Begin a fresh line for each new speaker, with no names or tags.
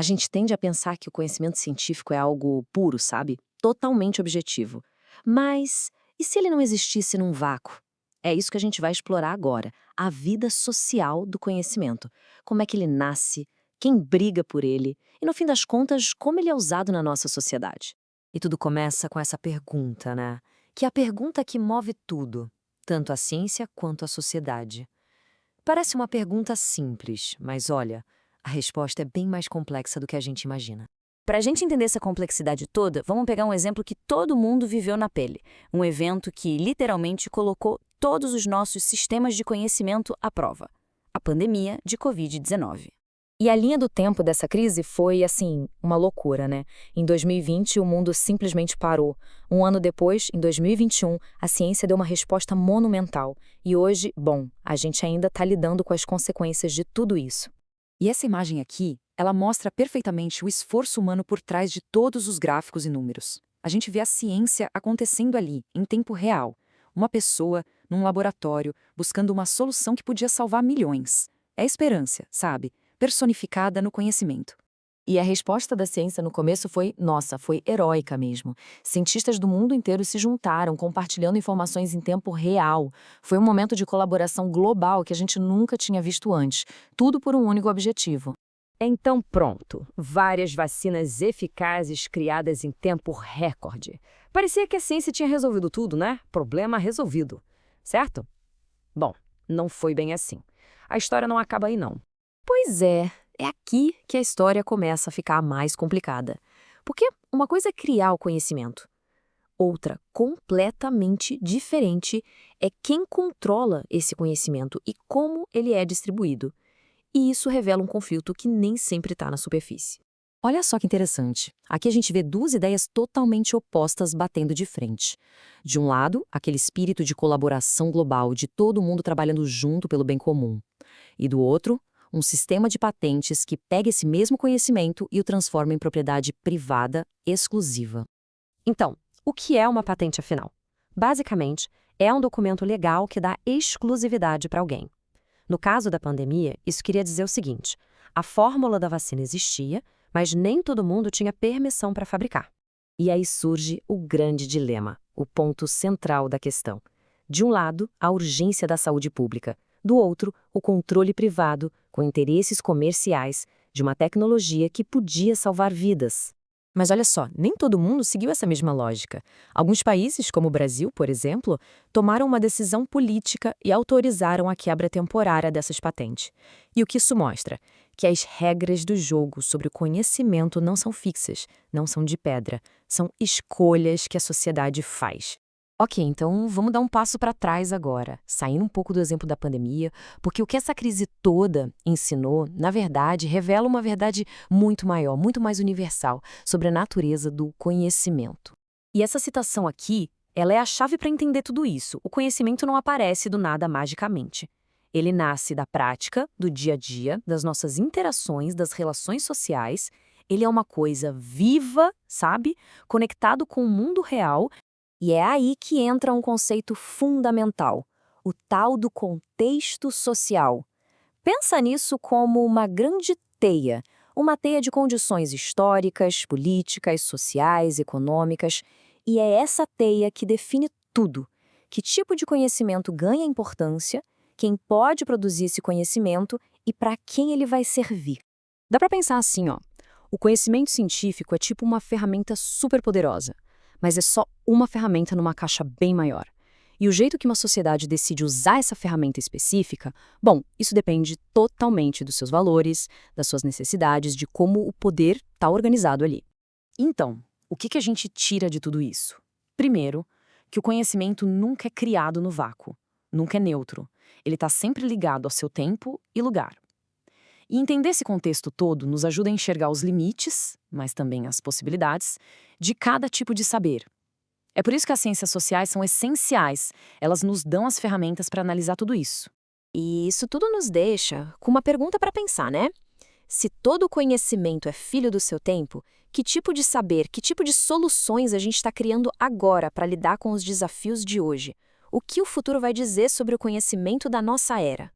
gente tende a pensar que o conhecimento científico é algo puro, sabe? Totalmente objetivo. Mas e se ele não existisse num vácuo? É isso que a gente vai explorar agora, a vida social do conhecimento. Como é que ele nasce, quem briga por ele e, no fim das contas, como ele é usado na nossa sociedade. E tudo começa com essa pergunta, né? Que é a pergunta que move tudo, tanto a ciência quanto a sociedade. Parece uma pergunta simples, mas olha, a resposta é bem mais complexa do que a gente imagina.
Para a gente entender essa complexidade toda, vamos pegar um exemplo que todo mundo viveu na pele. Um evento que literalmente colocou todos os nossos sistemas de conhecimento à prova. A pandemia de Covid-19. E a linha do tempo dessa crise foi, assim, uma loucura, né? Em 2020, o mundo simplesmente parou. Um ano depois, em 2021, a ciência deu uma resposta monumental. E hoje, bom, a gente ainda está lidando com as consequências de tudo isso.
E essa imagem aqui, ela mostra perfeitamente o esforço humano por trás de todos os gráficos e números. A gente vê a ciência acontecendo ali, em tempo real. Uma pessoa, num laboratório, buscando uma solução que podia salvar milhões. É esperança, sabe? Personificada no conhecimento.
E a resposta da ciência no começo foi, nossa, foi heróica mesmo. Cientistas do mundo inteiro se juntaram, compartilhando informações em tempo real. Foi um momento de colaboração global que a gente nunca tinha visto antes. Tudo por um único objetivo.
Então pronto, várias vacinas eficazes criadas em tempo recorde. Parecia que a ciência tinha resolvido tudo, né? Problema resolvido, certo? Bom, não foi bem assim. A história não acaba aí não.
Pois é aqui que a história começa a ficar mais complicada. Porque uma coisa é criar o conhecimento. Outra, completamente diferente, é quem controla esse conhecimento e como ele é distribuído. E isso revela um conflito que nem sempre está na superfície. Olha só que interessante. Aqui a gente vê duas ideias totalmente opostas batendo de frente. De um lado, aquele espírito de colaboração global, de todo mundo trabalhando junto pelo bem comum. E do outro, um sistema de patentes que pega esse mesmo conhecimento e o transforma em propriedade privada exclusiva. Então, o que é uma patente afinal? Basicamente, é um documento legal que dá exclusividade para alguém. No caso da pandemia, isso queria dizer o seguinte: a fórmula da vacina existia, mas nem todo mundo tinha permissão para fabricar. E aí surge o grande dilema, o ponto central da questão. De um lado, a urgência da saúde pública. Do outro, o controle privado, com interesses comerciais, de uma tecnologia que podia salvar vidas. Mas olha só, nem todo mundo seguiu essa mesma lógica. Alguns países, como o Brasil, por exemplo, tomaram uma decisão política e autorizaram a quebra temporária dessas patentes. E o que isso mostra? Que as regras do jogo sobre o conhecimento não são fixas, não são de pedra, são escolhas que a sociedade faz. Ok, então vamos dar um passo para trás agora, saindo um pouco do exemplo da pandemia, porque o que essa crise toda ensinou, na verdade, revela uma verdade muito maior, muito mais universal, sobre a natureza do conhecimento. E essa citação aqui, ela é a chave para entender tudo isso. O conhecimento não aparece do nada magicamente. Ele nasce da prática, do dia a dia, das nossas interações, das relações sociais. Ele é uma coisa viva, sabe? Conectado com o mundo real. E é aí que entra um conceito fundamental, o tal do contexto social. Pensa nisso como uma grande teia, uma teia de condições históricas, políticas, sociais, econômicas, e é essa teia que define tudo. Que tipo de conhecimento ganha importância, quem pode produzir esse conhecimento e para quem ele vai servir. Dá para pensar assim, ó. O conhecimento científico é tipo uma ferramenta superpoderosa, mas é só uma ferramenta numa caixa bem maior. E o jeito que uma sociedade decide usar essa ferramenta específica, bom, isso depende totalmente dos seus valores, das suas necessidades, de como o poder está organizado ali. Então, o que a gente tira de tudo isso? Primeiro, que o conhecimento nunca é criado no vácuo, nunca é neutro. Ele está sempre ligado ao seu tempo e lugar. E entender esse contexto todo nos ajuda a enxergar os limites, mas também as possibilidades, de cada tipo de saber. É por isso que as ciências sociais são essenciais, elas nos dão as ferramentas para analisar tudo isso. E isso tudo nos deixa com uma pergunta para pensar, né? Se todo conhecimento é filho do seu tempo, que tipo de saber, que tipo de soluções a gente está criando agora para lidar com os desafios de hoje? O que o futuro vai dizer sobre o conhecimento da nossa era?